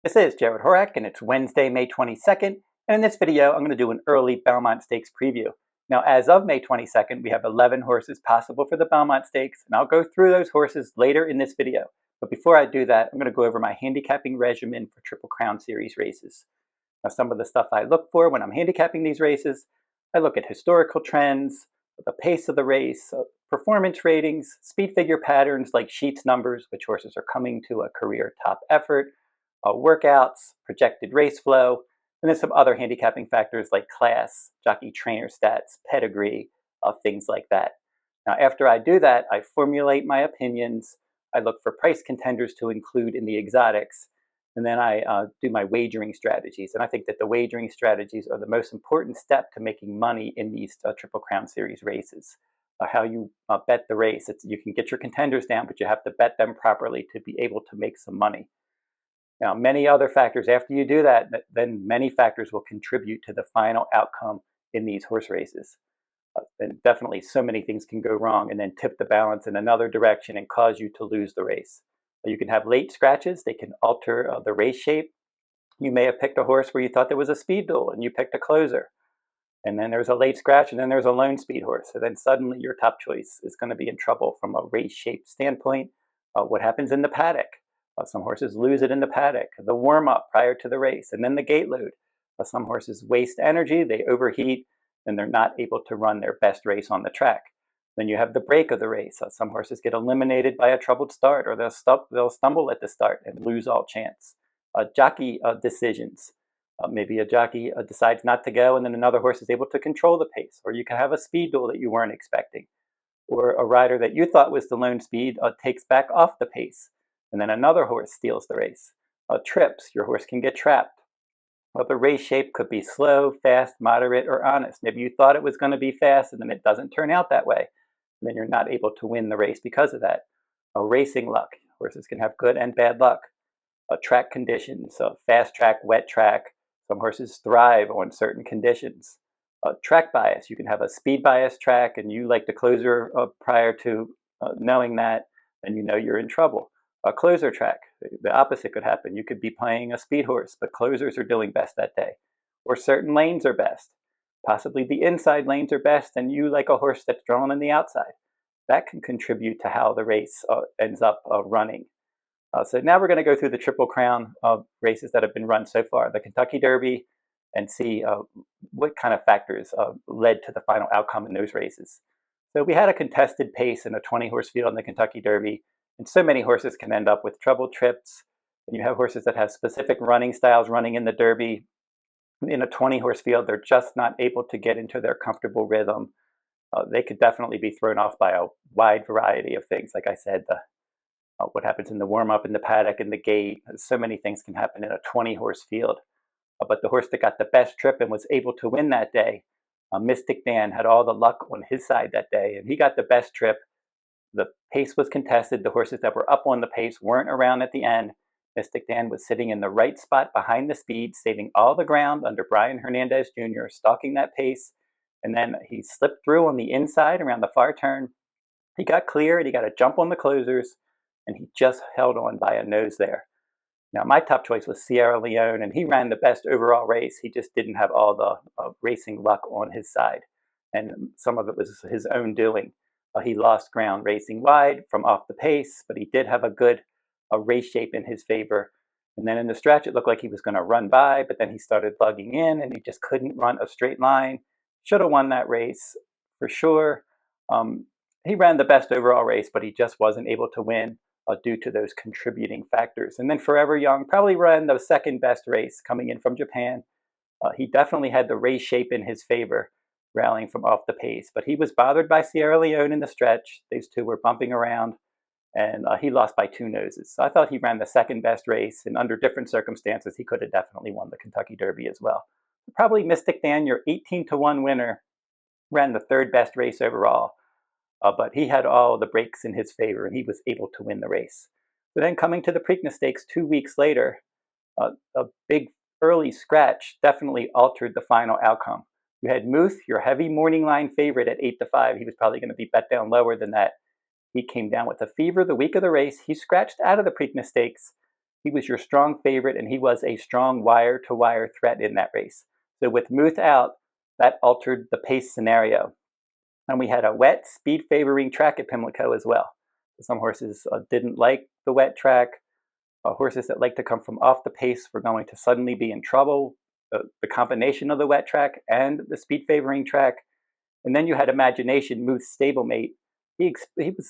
This is Jarrod Horak, and it's Wednesday, May 22nd, and in this video, I'm going to do an early Belmont Stakes preview. Now, as of May 22nd, we have 11 horses possible for the Belmont Stakes, and I'll go through those horses later in this video. But before I do that, I'm going to go over my handicapping regimen for Triple Crown Series races. Now, some of the stuff I look for when I'm handicapping these races, I look at historical trends, the pace of the race, performance ratings, speed figure patterns like sheets numbers, which horses are coming to a career top effort, workouts, projected race flow, and then some other handicapping factors like class, jockey trainer stats, pedigree, things like that. Now, after I do that, I formulate my opinions. I look for price contenders to include in the exotics, and then I do my wagering strategies. And I think that the wagering strategies are the most important step to making money in these Triple Crown Series races. How you bet the race. You can get your contenders down, but you have to bet them properly to be able to make some money. Now, many other factors, after you do that, then many factors will contribute to the final outcome in these horse races. And definitely so many things can go wrong and then tip the balance in another direction and cause you to lose the race. You can have late scratches. They can alter the race shape. You may have picked a horse where you thought there was a speed duel and you picked a closer. And then there's a late scratch and then there's a lone speed horse. So then suddenly your top choice is going to be in trouble from a race shape standpoint. What happens in the paddock? Some horses lose it in the paddock, the warm-up prior to the race, and then the gate load. Some horses waste energy, they overheat, and they're not able to run their best race on the track. Then you have the break of the race. Some horses get eliminated by a troubled start, or they'll stumble at the start and lose all chance. Jockey decisions. Maybe a jockey decides not to go, and then another horse is able to control the pace. Or you can have a speed duel that you weren't expecting. Or a rider that you thought was the lone speed takes back off the pace, and then another horse steals the race. Trips. Your horse can get trapped. The race shape could be slow, fast, moderate, or honest. Maybe you thought it was going to be fast, and then it doesn't turn out that way. And then you're not able to win the race because of that. Racing luck. Horses can have good and bad luck. Track conditions. Fast track, wet track. Some horses thrive on certain conditions. Track bias. You can have a speed bias track, and you like the closer prior to knowing that, and you know you're in trouble. A closer track, the opposite could happen. You could be playing a speed horse, but closers are doing best that day. Or certain lanes are best. Possibly the inside lanes are best, and you like a horse that's drawn on the outside. That can contribute to how the race ends up running. So now we're going to go through the Triple Crown races that have been run so far, the Kentucky Derby, and see what kind of factors led to the final outcome in those races. So we had a contested pace in a 20-horse field in the Kentucky Derby. And so many horses can end up with trouble trips. And you have horses that have specific running styles running in the Derby. In a 20-horse field, they're just not able to get into their comfortable rhythm. They could definitely be thrown off by a wide variety of things. Like I said, what happens in the warm-up, in the paddock, in the gate. So many things can happen in a 20-horse field. But the horse that got the best trip and was able to win that day, Mystik Dan, had all the luck on his side that day. And he got the best trip. The pace was contested. The horses that were up on the pace weren't around at the end. Mystik Dan was sitting in the right spot behind the speed, saving all the ground under Brian Hernandez Jr., stalking that pace. And then he slipped through on the inside around the far turn. He got clear and he got a jump on the closers, and he just held on by a nose there. Now, my top choice was Sierra Leone, and he ran the best overall race. He just didn't have all the racing luck on his side, and some of it was his own doing. He lost ground racing wide from off the pace, but he did have a good race shape in his favor. And then in the stretch, it looked like he was going to run by, but then he started lugging in, and he just couldn't run a straight line. Should have won that race for sure. He ran the best overall race, but he just wasn't able to win due to those contributing factors. And then Forever Young probably ran the second best race coming in from Japan. He definitely had the race shape in his favor, rallying from off the pace. But he was bothered by Sierra Leone in the stretch. These two were bumping around, and he lost by 2 noses. So I thought he ran the second best race, and under different circumstances, he could have definitely won the Kentucky Derby as well. Probably Mystik Dan, your 18-to-1 winner, ran the third best race overall. But he had all the breaks in his favor, and he was able to win the race. So then coming to the Preakness Stakes 2 weeks later, a big early scratch definitely altered the final outcome. You had Muth, your heavy morning line favorite at 8-5. He was probably going to be bet down lower than that. He came down with a fever the week of the race. He scratched out of the Preakness Stakes. he was your strong favorite, and he was a strong wire-to-wire threat in that race. So with Muth out, that altered the pace scenario. And we had a wet, speed-favoring track at Pimlico as well. Some horses didn't like the wet track. Horses that like to come from off the pace were going to suddenly be in trouble. The combination of the wet track and the speed-favoring track. And then you had Imagination, Muth's stablemate. He was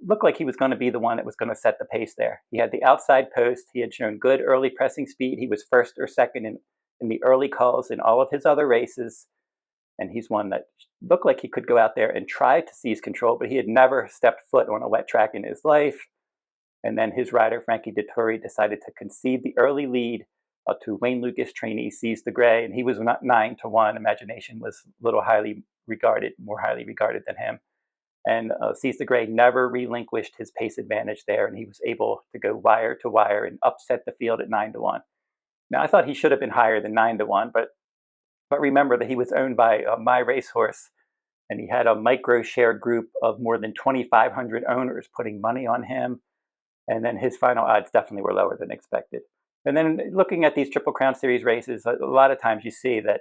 looked like he was going to be the one that was going to set the pace there. He had the outside post. He had shown good early pressing speed. He was first or second in the early calls in all of his other races. And he's one that looked like he could go out there and try to seize control, but he had never stepped foot on a wet track in his life. And then his rider, Frankie Dettori, decided to concede the early lead to Wayne Lucas trainee Seize the Gray, and he was 9-1. Imagination was a little more highly regarded than him. And Seize the Gray never relinquished his pace advantage there, and he was able to go wire to wire and upset the field at 9-1. Now, I thought he should have been higher than 9-1, but remember that he was owned by My Racehorse, and he had a micro share group of more than 2,500 owners putting money on him. And then his final odds definitely were lower than expected. And then looking at these Triple Crown Series races, a lot of times you see that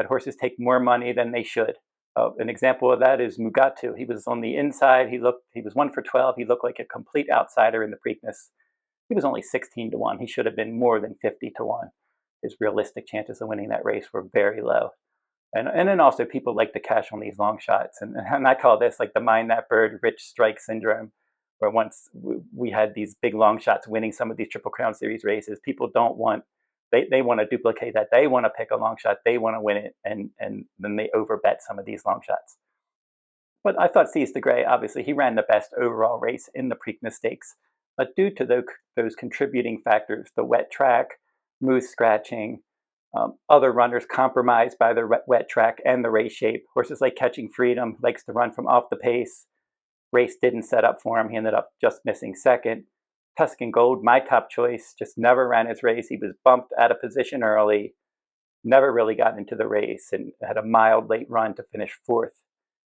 horses take more money than they should. An example of that is Mugatu. He was on the inside. He was 1 for 12. He looked like a complete outsider in the Preakness. He was only 16-1. He should have been more than 50-1. His realistic chances of winning that race were very low. And then also people like to cash on these long shots. And I call this like the mind that bird rich strike syndrome, where once we had these big long shots winning some of these Triple Crown Series races, people don't want, they want to duplicate that. They want to pick a long shot. They want to win it. And then they overbet some of these long shots. But I thought Seize the Gray, obviously, he ran the best overall race in the Preakness Stakes. But due to those contributing factors, the wet track, moose scratching, other runners compromised by the wet track and the race shape. Horses like Catching Freedom likes to run from off the pace. Race didn't set up for him. He ended up just missing second. Tuscan Gold, my top choice, just never ran his race. He was bumped out of position early, never really got into the race, and had a mild late run to finish fourth.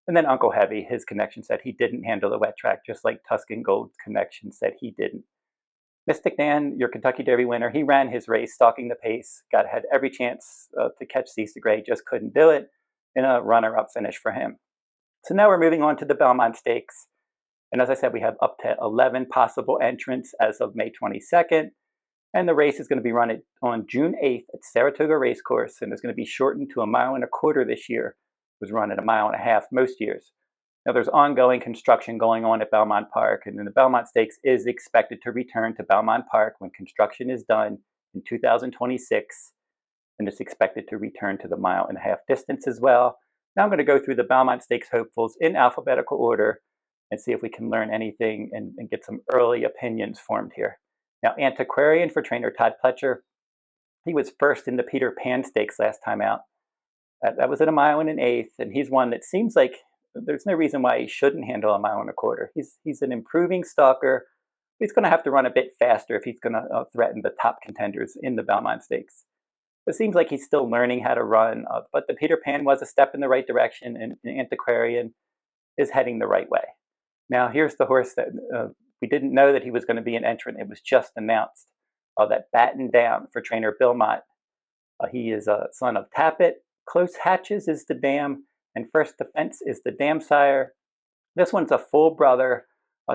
And then Uncle Heavy, his connection said he didn't handle the wet track, just like Tuscan Gold's connection said he didn't. Mystik Dan, your Kentucky Derby winner, he ran his race, stalking the pace, had every chance to catch Seize the Gray, just couldn't do it, in a runner-up finish for him. So now we're moving on to the Belmont Stakes. And as I said, we have up to 11 possible entrants as of May 22nd. And the race is going to be run on June 8th at Saratoga Racecourse, and it's going to be shortened to 1.25 miles this year. It was run at 1.5 miles most years. Now, there's ongoing construction going on at Belmont Park, and then the Belmont Stakes is expected to return to Belmont Park when construction is done in 2026, and it's expected to return to the 1.5 mile distance as well. Now I'm going to go through the Belmont Stakes hopefuls in alphabetical order and see if we can learn anything and get some early opinions formed here. Now, Antiquarian for trainer Todd Pletcher. He was first in the Peter Pan Stakes last time out. That was at 1.125 miles, and he's one that seems like there's no reason why he shouldn't handle 1.25 miles. He's an improving stalker. He's going to have to run a bit faster if he's going to threaten the top contenders in the Belmont Stakes. It seems like he's still learning how to run, but the Peter Pan was a step in the right direction, and Antiquarian is heading the right way. Now, here's the horse that we didn't know that he was going to be an entrant. It was just announced that Batten down for trainer Bill Mott. He is a son of Tappet. Close Hatches is the dam, and First Defense is the dam sire. This one's a full brother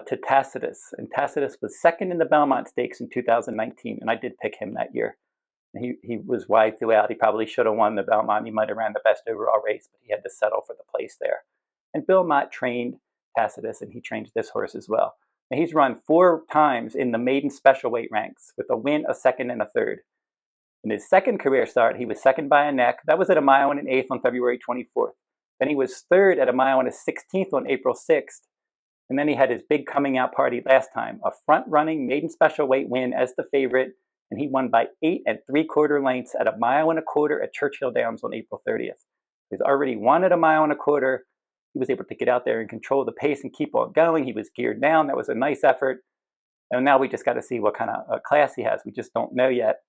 to Tacitus, and Tacitus was second in the Belmont Stakes in 2019, and I did pick him that year. He was wide throughout. He probably should have won the Belmont. He might have ran the best overall race, but he had to settle for the place there. And Bill Mott trained Tacitus, and he trained this horse as well. And he's run 4 times in the maiden special weight ranks with a win, a second, and a third. In his second career start, he was second by a neck. That was at 1.125 miles on February 24th. Then he was third at 1.116 miles on April 6th. And then he had his big coming out party last time, a front-running maiden special weight win as the favorite, and he won by 8 3/4 lengths at 1.25 miles at Churchill Downs on April 30th. He's already won at 1.25 miles. He was able to get out there and control the pace and keep on going. He was geared down. That was a nice effort. And now we just got to see what kind of class he has. We just don't know yet.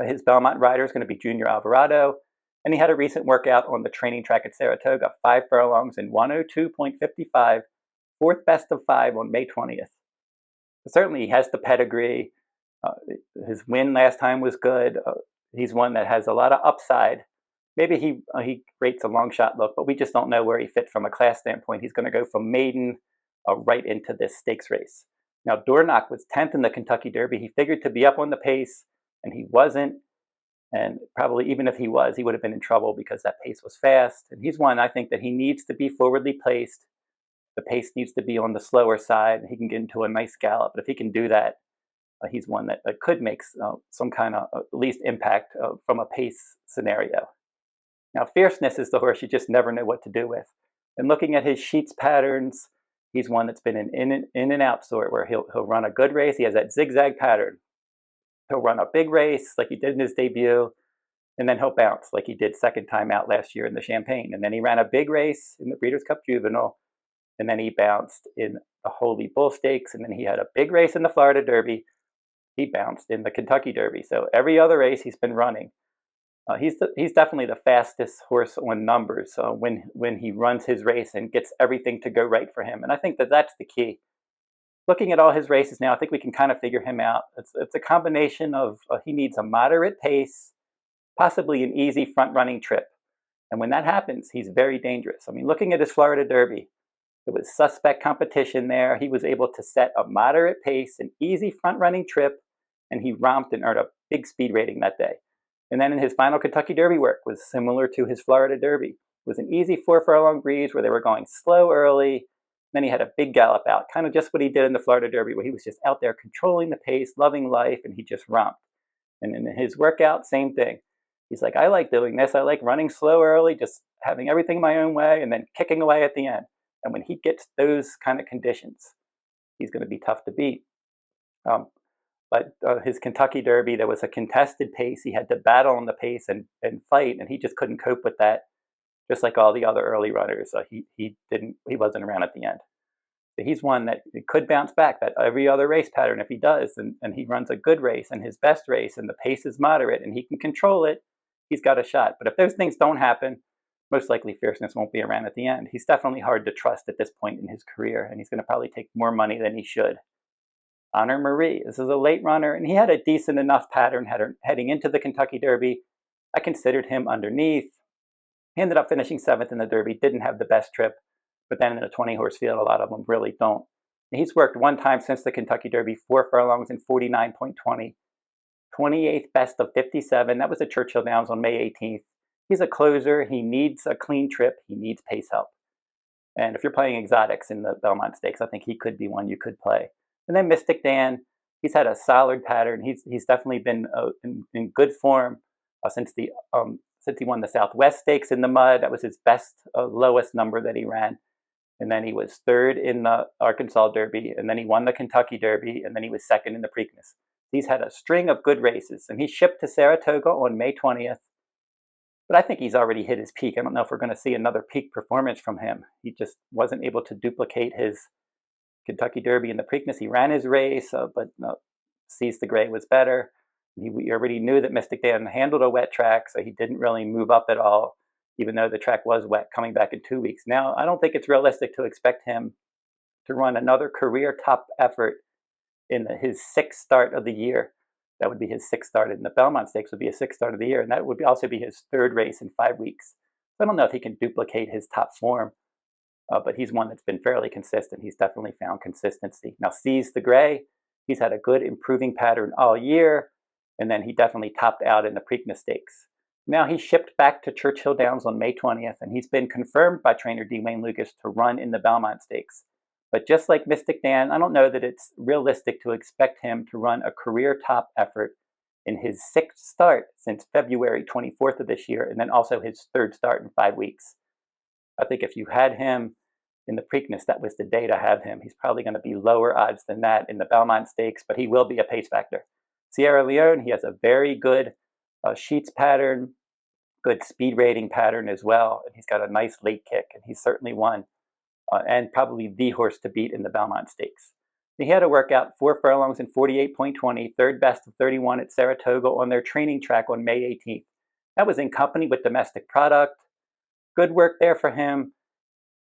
His Belmont rider is going to be Junior Alvarado. And he had a recent workout on the training track at Saratoga, 5 furlongs in 102.55, 4th best of 5 on May 20th. But certainly he has the pedigree. His win last time was good. He's one that has a lot of upside. Maybe he rates a long shot look, but we just don't know where he fits from a class standpoint. He's going to go from maiden right into this stakes race. Now, Dornoch was 10th in the Kentucky Derby. He figured to be up on the pace, and he wasn't. And probably even if he was, he would have been in trouble because that pace was fast. And he's one, I think, that he needs to be forwardly placed. The pace needs to be on the slower side. He can get into a nice gallop. But if he can do that, he's one that could make some kind of at least impact from a pace scenario. Now, Fierceness is the horse you just never know what to do with. And looking at his sheets patterns, he's one that's been an in and out sort where he'll run a good race. He has that zigzag pattern. He'll run a big race like he did in his debut, and then he'll bounce like he did second time out last year in the Champagne. And then he ran a big race in the Breeders' Cup Juvenile, and then he bounced in the Holy Bull Stakes, and then he had a big race in the Florida Derby. He bounced in the Kentucky Derby. So every other race he's been running. He's definitely the fastest horse on numbers when he runs his race and gets everything to go right for him. And I think that that's the key. Looking at all his races now, I think we can kind of figure him out. It's a combination of he needs a moderate pace, possibly an easy front-running trip. And when that happens, he's very dangerous. I mean, looking at his Florida Derby, it was suspect competition there. He was able to set a moderate pace, an easy front-running trip, and he romped and earned a big speed rating that day. And then in his final Kentucky Derby work was similar to his Florida Derby. It was an easy 4-furlong breeze where they were going slow early. Then he had a big gallop out, kind of just what he did in the Florida Derby, where he was just out there controlling the pace, loving life, and he just romped. And in his workout, same thing. He's like, I like doing this. I like running slow early, just having everything my own way, and then kicking away at the end. And when he gets those kind of conditions, he's going to be tough to beat. But his Kentucky Derby, there was a contested pace. He had to battle on the pace and fight, and he just couldn't cope with that. Just like all the other early runners, he wasn't around at the end. But he's one that could bounce back. That every other race pattern, if he does, and he runs a good race and his best race, and the pace is moderate, and he can control it, he's got a shot. But if those things don't happen, most likely Fierceness won't be around at the end. He's definitely hard to trust at this point in his career, and he's going to probably take more money than he should. Honor Marie. This is a late runner, and he had a decent enough pattern heading into the Kentucky Derby. I considered him underneath. He ended up finishing 7th in the Derby, didn't have the best trip, but then in a 20-horse field, a lot of them really don't. And he's worked one time since the Kentucky Derby, 4 furlongs in 49.20, 28th best of 57. That was at Churchill Downs on May 18th. He's a closer. He needs a clean trip. He needs pace help. And if you're playing exotics in the Belmont Stakes, I think he could be one you could play. And then Mystik Dan, he's had a solid pattern. He's definitely been in good form since he won the Southwest Stakes in the mud. That was his best, lowest number that he ran. And then he was 3rd in the Arkansas Derby, and then he won the Kentucky Derby, and then he was 2nd in the Preakness. He's had a string of good races, and he shipped to Saratoga on May 20th. But I think he's already hit his peak. I don't know if we're going to see another peak performance from him. He just wasn't able to duplicate his Kentucky Derby and the Preakness. He ran his race, but Seize the Gray was better. We already knew that Mystik Dan handled a wet track, so he didn't really move up at all, even though the track was wet coming back in 2 weeks. Now, I don't think it's realistic to expect him to run another career top effort in his 6th start of the year. That would be his 6th start in the Belmont Stakes, would be his 6th start of the year, and that would also be his 3rd race in 5 weeks. I don't know if he can duplicate his top form, but he's one that's been fairly consistent. He's definitely found consistency. Now, Seize the Gray, he's had a good improving pattern all year, and then he definitely topped out in the Preakness Stakes. Now he shipped back to Churchill Downs on May 20th, and he's been confirmed by trainer D. Wayne Lucas to run in the Belmont Stakes. But just like Mystik Dan, I don't know that it's realistic to expect him to run a career top effort in his 6th start since February 24th of this year, and then also his 3rd start in 5 weeks. I think if you had him in the Preakness, that was the day to have him. He's probably going to be lower odds than that in the Belmont Stakes, but he will be a pace factor. Sierra Leone, he has a very good sheets pattern, good speed rating pattern as well, and he's got a nice late kick, and he's certainly won, and probably the horse to beat in the Belmont Stakes. He had a workout 4 furlongs in 48.20, 3rd best of 31 at Saratoga on their training track on May 18th. That was in company with Domestic Product. Good work there for him.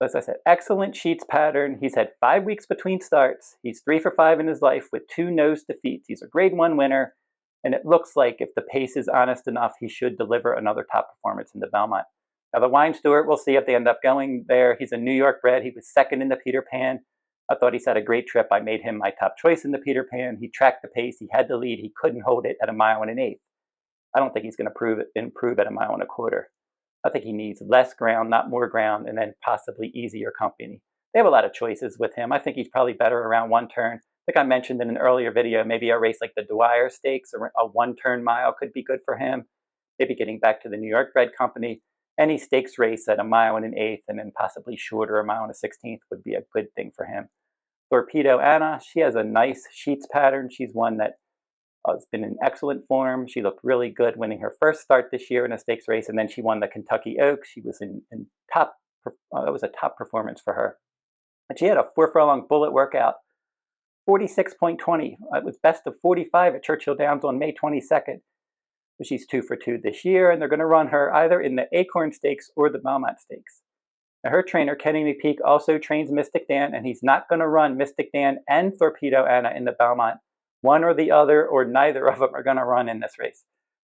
As I said, excellent sheets pattern. He's had 5 weeks between starts. He's 3 for 5 in his life with 2 nose defeats. He's a grade 1 winner, and it looks like if the pace is honest enough, he should deliver another top performance in the Belmont. Now the Wine Steward, we'll see if they end up going there. He's a New York bred. He was second in the Peter Pan. I thought he's had a great trip. I made him my top choice in the Peter Pan. He tracked the pace. He had the lead. He couldn't hold it at 1 1/8 miles. I don't think he's going to improve at 1 1/4 miles. I think he needs less ground, not more ground, and then possibly easier company. They have a lot of choices with him. I think he's probably better around 1 turn. I think I mentioned in an earlier video, maybe a race like the Dwyer Stakes or a 1-turn mile could be good for him. Maybe getting back to the New York bred company. Any stakes race at 1 1/8 miles and then possibly shorter, 1 1/16 miles would be a good thing for him. Thorpedo Anna, she has a nice sheets pattern. She's one that has been in excellent form. She looked really good winning her first start this year in a stakes race, and then she won the Kentucky Oaks. She was in top, that was a top performance for her. And she had a 4 furlong bullet workout, 46.20. It was best of 45 at Churchill Downs on May 22nd. But she's 2 for 2 this year, and they're going to run her either in the Acorn Stakes or the Belmont Stakes. Now, her trainer, Kenny McPeak, also trains Mystik Dan, and he's not going to run Mystik Dan and Thorpedo Anna in the Belmont. One or the other, or neither of them are going to run in this race.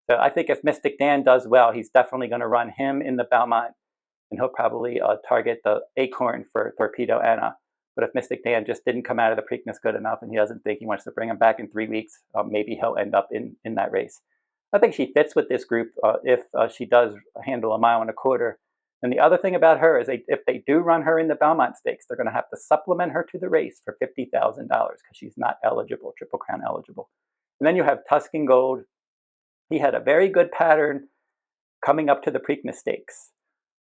So I think if Mystik Dan does well, he's definitely going to run him in the Belmont, and he'll probably target the Acorn for Thorpedo Anna. But if Mystik Dan just didn't come out of the Preakness good enough and he doesn't think he wants to bring him back in 3 weeks, maybe he'll end up in that race. I think she fits with this group if she does handle 1 1/4 miles. And the other thing about her is if they do run her in the Belmont Stakes, they're going to have to supplement her to the race for $50,000 because she's not eligible, Triple Crown eligible. And then you have Tuscan Gold. He had a very good pattern coming up to the Preakness Stakes,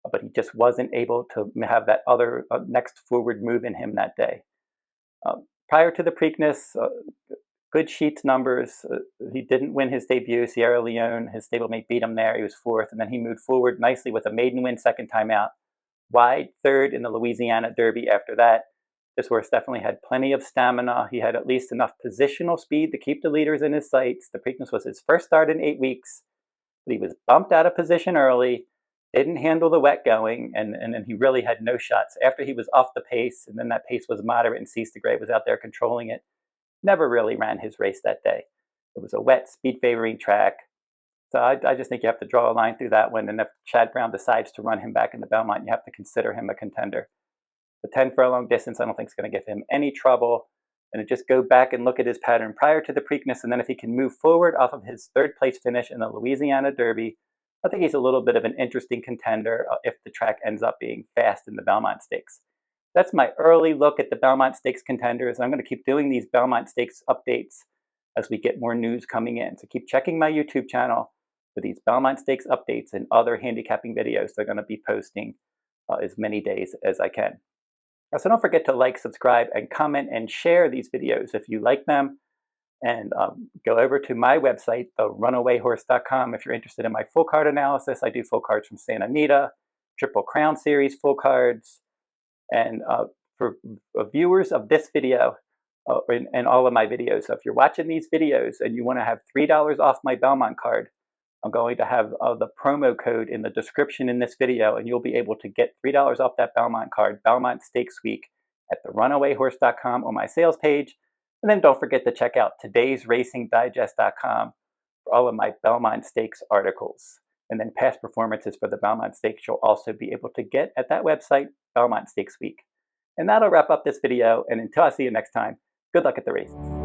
but he just wasn't able to have that other next forward move in him that day. Prior to the Preakness, good sheets numbers. He didn't win his debut, Sierra Leone. His stablemate beat him there. He was 4th, and then he moved forward nicely with a maiden win second time out. Wide 3rd in the Louisiana Derby after that. This horse definitely had plenty of stamina. He had at least enough positional speed to keep the leaders in his sights. The Preakness was his first start in 8 weeks. But he was bumped out of position early, didn't handle the wet going, and then he really had no shots. After he was off the pace, and then that pace was moderate, and Cease the Gray was out there controlling it, never really ran his race that day. It was a wet, speed-favoring track. So I just think you have to draw a line through that one. And if Chad Brown decides to run him back in the Belmont, you have to consider him a contender. The 10 furlong distance, I don't think is going to give him any trouble. And just go back and look at his pattern prior to the Preakness. And then if he can move forward off of his 3rd place finish in the Louisiana Derby, I think he's a little bit of an interesting contender if the track ends up being fast in the Belmont Stakes. That's my early look at the Belmont Stakes contenders. I'm going to keep doing these Belmont Stakes updates as we get more news coming in. So keep checking my YouTube channel for these Belmont Stakes updates and other handicapping videos they're going to be posting as many days as I can. So don't forget to like, subscribe, and comment and share these videos if you like them. And go over to my website, therunawayhorse.com, if you're interested in my full card analysis. I do full cards from Santa Anita, Triple Crown Series full cards. And for viewers of this video and all of my videos, so if you're watching these videos and you want to have $3 off my Belmont card, I'm going to have the promo code in the description in this video, and you'll be able to get $3 off that Belmont card, Belmont Stakes Week, at therunawayhorse.com on my sales page. And then don't forget to check out todaysracingdigest.com for all of my Belmont Stakes articles. And then past performances for the Belmont Stakes you'll also be able to get at that website, Belmont Stakes Week. And that'll wrap up this video, and until I see you next time, good luck at the races.